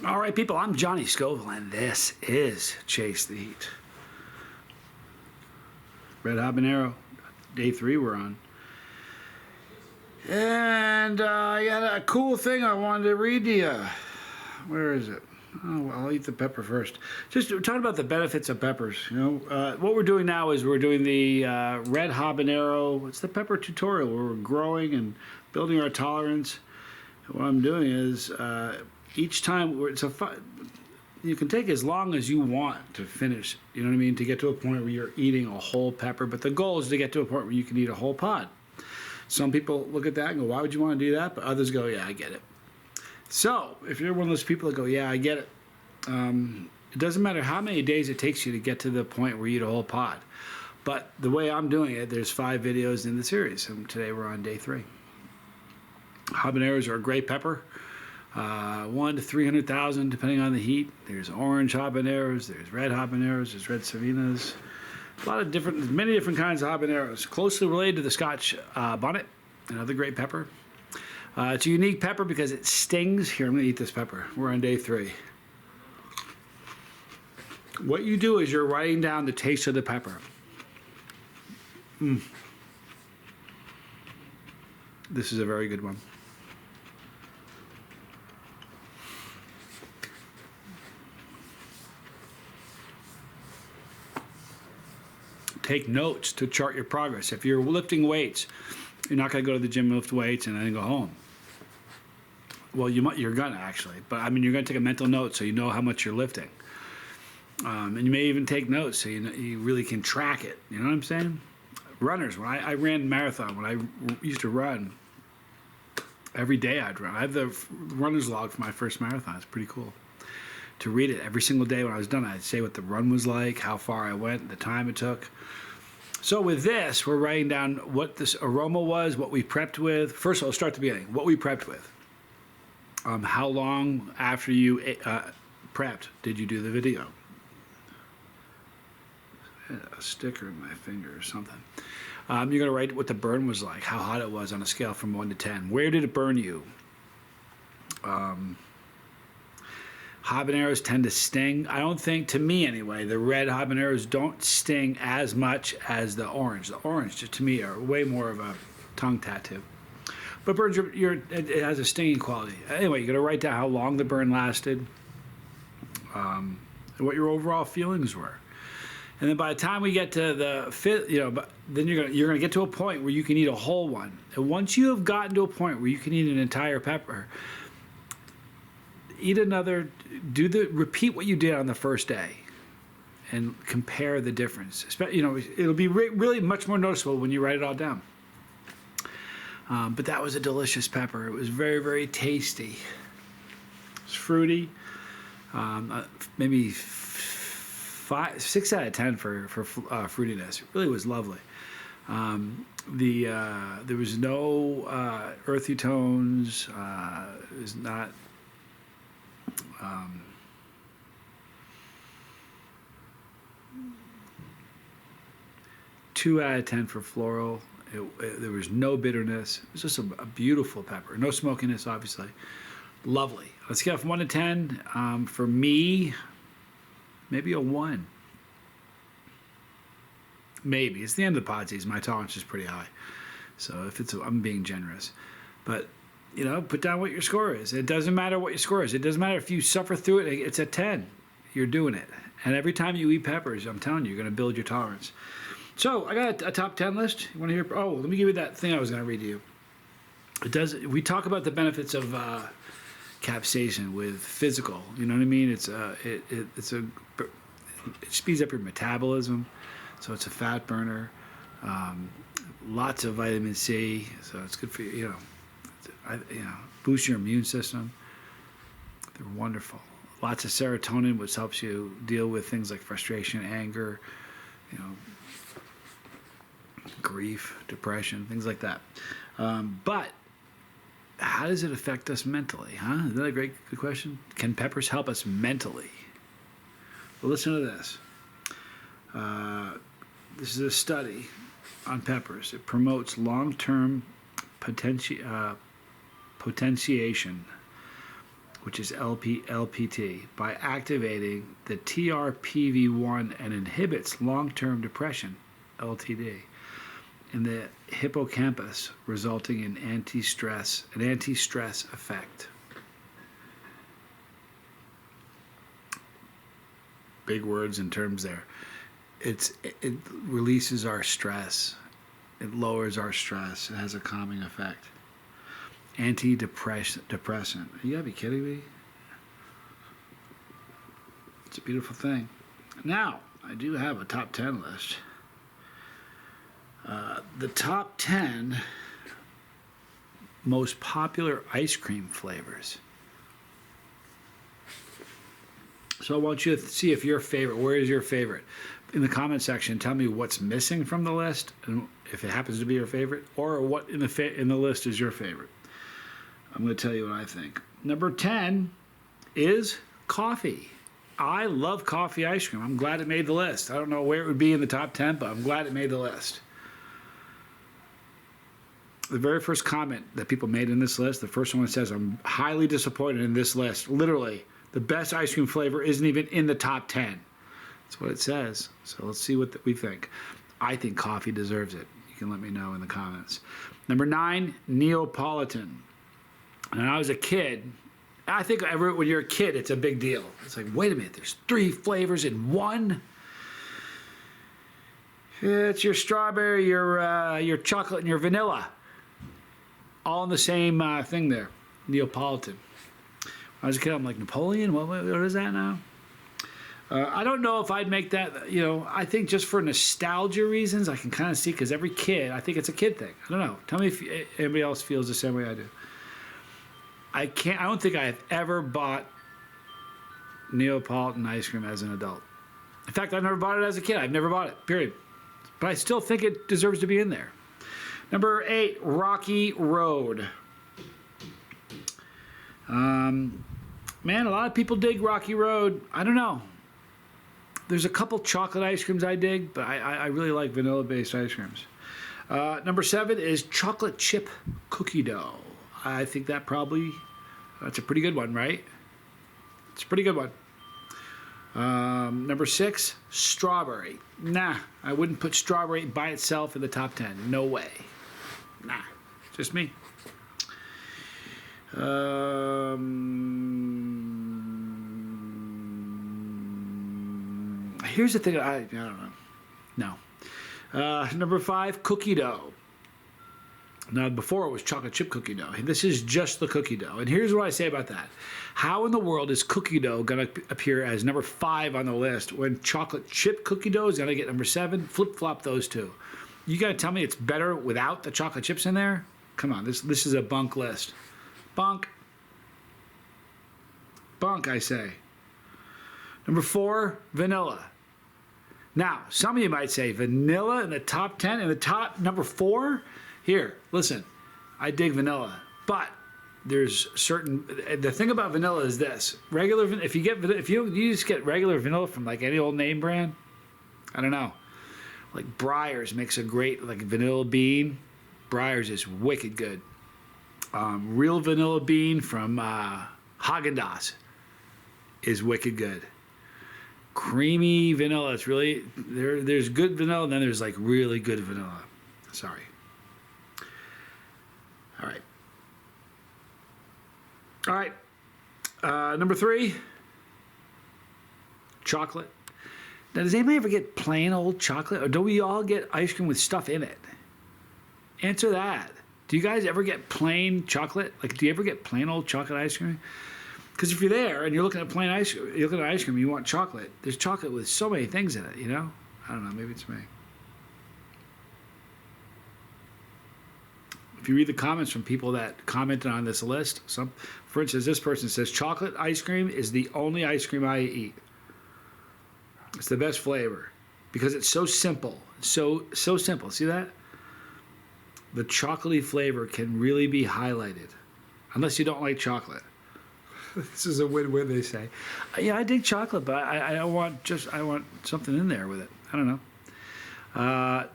All right, people, I'm Johnny Scoville, and this is Chase the Heat. Red Habanero, day 3 we're on. And I got a cool thing I wanted to read to you. Where is it? Oh, well, I'll eat the pepper first. Just talking about the benefits of peppers. You know, what we're doing now is we're doing the red habanero. It's the pepper tutorial where we're growing and building our tolerance. And what I'm doing is each time you can take as long as you want to finish. You know what I mean? To get to a point where you're eating a whole pepper. But the goal is to get to a point where you can eat a whole pod. Some people look at that and go, "Why would you want to do that?" But others go, "Yeah, I get it." So, if you're one of those people that go, "Yeah, I get it," it doesn't matter how many days it takes you to get to the point where you eat a whole pod. But the way I'm doing it, there's 5 videos in the series, and today we're on day 3. Habaneros are a great pepper, 1 to 300,000 depending on the heat. There's orange habaneros, there's red habaneros, there's red savinas. Many different kinds of habaneros, closely related to the Scotch bonnet, another great pepper. It's a unique pepper because it stings. Here, I'm going to eat this pepper. We're on day 3. What you do is you're writing down the taste of the pepper. This is a very good one. Take notes to chart your progress. If you're lifting weights, you're not going to go to the gym and lift weights and then go home. Well, you're going to actually, but I mean, you're going to take a mental note so you know how much you're lifting. And you may even take notes so you really can track it. You know what I'm saying? Runners, when I ran marathon, when I used to run, every day I'd run. I have the runner's log for my first marathon. It's pretty cool to read it every single day. When I was done, I'd say what the run was like, how far I went, the time it took. So with this, we're writing down what this aroma was, what we prepped with. First of all, start at the beginning. What we prepped with. How long after you prepped did you do the video? A sticker in my finger or something. You're going to write what the burn was like, how hot it was on a scale from 1 to 10. Where did it burn you? Habaneros tend to sting. I don't think, to me anyway, the red habaneros don't sting as much as the orange. The orange, just to me, are way more of a tongue tattoo. But burns, it has a stinging quality. Anyway, you got to write down how long the burn lasted, and what your overall feelings were. And then by the time we get to the 5th, then you're gonna get to a point where you can eat a whole one. And once you have gotten to a point where you can eat an entire pepper, repeat what you did on the first day, and compare the difference. It'll be really much more noticeable when you write it all down. But that was a delicious pepper. It was very, very tasty. It's fruity. Maybe 6 out of 10 for fruitiness. It really was lovely. There was no earthy tones. It was not. 2 out of 10 for floral. There was no bitterness. It was just a beautiful pepper. No smokiness, obviously. Lovely. Let's get from 1 to 10. For me, maybe a 1. Maybe. It's the end of the pod season. My tolerance is pretty high. So I'm being generous. But, put down what your score is. It doesn't matter what your score is. It doesn't matter if you suffer through it. It's a 10. You're doing it. And every time you eat peppers, I'm telling you, you're going to build your tolerance. So I got a top 10 list. You want to hear? Oh, let me give you that thing I was going to read to you. We talk about the benefits of capsaicin with physical. You know what I mean? It speeds up your metabolism, so it's a fat burner. Lots of vitamin C, so it's good for you. Boost your immune system. They're wonderful. Lots of serotonin, which helps you deal with things like frustration, anger, grief, depression, things like that. But how does it affect us mentally, huh? Is that a good question? Can peppers help us mentally? Well, listen to this. This is a study on peppers. It promotes long-term potentiation which is LPT, by activating the TRPV1 and inhibits long-term depression, LTD, in the hippocampus, resulting in an anti-stress effect. Big words and terms there. It releases our stress. It lowers our stress. It has a calming effect. Antidepressant. You gotta be kidding me. It's a beautiful thing. Now, I do have a top 10 list. The top 10 most popular ice cream flavors. So I want you to see if your favorite, where is your favorite? In the comment section, tell me what's missing from the list, and if it happens to be your favorite, or what in the list is your favorite. I'm going to tell you what I think. Number 10 is coffee. I love coffee ice cream. I'm glad it made the list. I don't know where it would be in the top 10, but I'm glad it made the list. The very first comment that people made in this list, the first one says, I'm highly disappointed in this list. Literally, the best ice cream flavor isn't even in the top 10. That's what it says. So let's see what we think. I think coffee deserves it. You can let me know in the comments. Number 9, Neapolitan. And when I was a kid, I think when you're a kid, it's a big deal. It's like, wait a minute, there's 3 flavors in one? It's your strawberry, your chocolate, and your vanilla. All in the same thing there, Neapolitan. When I was a kid, I'm like, Napoleon? What is that now? I don't know if I'd make that, I think just for nostalgia reasons, I can kind of see, because every kid, I think it's a kid thing. I don't know. Tell me if anybody else feels the same way I do. I don't think I've ever bought Neapolitan ice cream as an adult. In fact, I've never bought it as a kid. I've never bought it, period. But I still think it deserves to be in there. Number 8, Rocky Road. Man, a lot of people dig Rocky Road. I don't know. There's a couple chocolate ice creams I dig, but I really like vanilla-based ice creams. Number 7 is chocolate chip cookie dough. I think that's a pretty good one, right? It's a pretty good one. Number 6, strawberry. Nah, I wouldn't put strawberry by itself in the top 10. No way. Nah, just me. Here's the thing. I don't know. No. Number 5, cookie dough. Now, before it was chocolate chip cookie dough. This is just the cookie dough. And here's what I say about that. How in the world is cookie dough going to appear as number 5 on the list when chocolate chip cookie dough is going to get number 7? Flip-flop those two. You got to tell me it's better without the chocolate chips in there? Come on, this is a bunk list. Bunk. Bunk, I say. Number 4, vanilla. Now, some of you might say vanilla in the top 10, in the top number 4? Here, listen, I dig vanilla, but there's the thing about vanilla is this. If you just get regular vanilla from like any old name brand, I don't know. Like Breyers makes a great like vanilla bean. Breyers is wicked good. Real vanilla bean from Haagen-Dazs is wicked good. Creamy vanilla, it's really, there's good vanilla, and then there's like really good vanilla. Sorry. All right. Number 3, chocolate. Now, does anybody ever get plain old chocolate, or do we all get ice cream with stuff in it? Answer that. Do you guys ever get plain chocolate? Like, do you ever get plain old chocolate ice cream? Because if you're there and you're looking at plain ice cream, you're looking at ice cream, and you want chocolate. There's chocolate with so many things in it. I don't know. Maybe it's me. If you read the comments from people that commented on this list, for instance, this person says, chocolate ice cream is the only ice cream I eat. It's the best flavor because it's so simple. So simple. See that? The chocolatey flavor can really be highlighted unless you don't like chocolate. This is a win-win, they say. Yeah, I dig chocolate, but I want something in there with it. I don't know.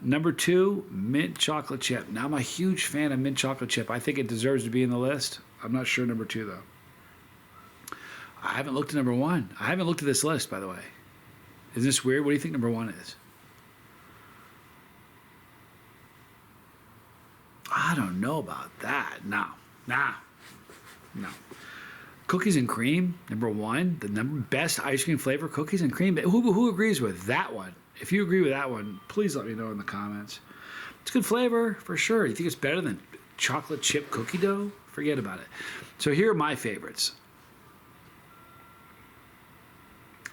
Number 2, mint chocolate chip. Now, I'm a huge fan of mint chocolate chip. I think it deserves to be in the list. I'm not sure number 2, though. I haven't looked at number one. I haven't looked at this list, by the way. Isn't this weird? What do you think number one is? I don't know about that. No. Cookies and cream, number one. The best ice cream flavor, cookies and cream. Who agrees with that one? If you agree with that one, please let me know in the comments. It's good flavor, for sure. You think it's better than chocolate chip cookie dough? Forget about it. So here are my favorites.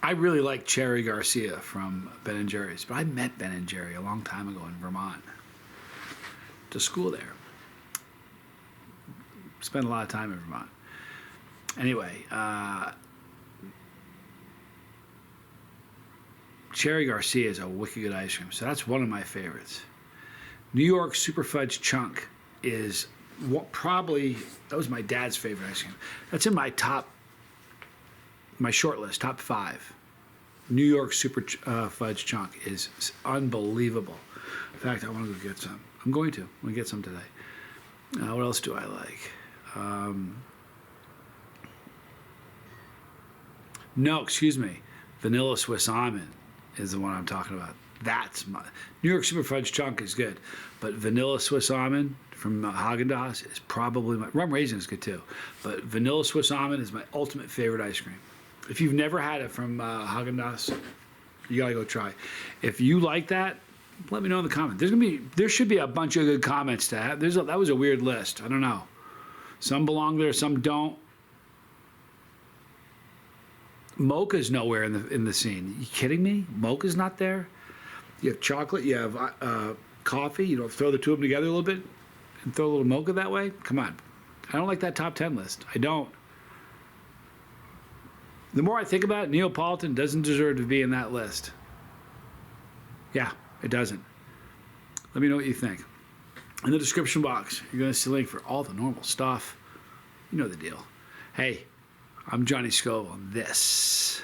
I really like Cherry Garcia from Ben & Jerry's, but I met Ben & Jerry a long time ago in Vermont. To school there. Spent a lot of time in Vermont. Anyway, Cherry Garcia is a wicked good ice cream, so that's one of my favorites. New York Super Fudge Chunk is probably, that was my dad's favorite ice cream. That's in my short list, top 5. New York Super Fudge Chunk is unbelievable. In fact, I want to go get some. I'm going to get some today. What else do I like? No, excuse me. Vanilla Swiss Almond is the one I'm talking about. That's my New York Super Fudge Chunk is good, but Vanilla Swiss Almond from Haagen-Dazs is probably my rum raisin is good too, but Vanilla Swiss Almond is my ultimate favorite ice cream. If you've never had it from Haagen-Dazs, you gotta go try. If you like that, let me know in the comments. There should be a bunch of good comments to have. That was a weird list. I don't know. Some belong there, some don't. Mocha's nowhere in the scene. Are you kidding me? Mocha's not there. You have chocolate. You have coffee. You know, throw the two of them together a little bit and throw a little mocha that way. Come on. I don't like that top 10 list. I don't. The more I think about it, Neapolitan doesn't deserve to be in that list. Yeah, it doesn't. Let me know what you think. In the description box, you're going to see a link for all the normal stuff. You know the deal. Hey, I'm Johnny Scoville, and this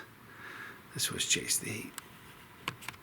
was Chase the Heat.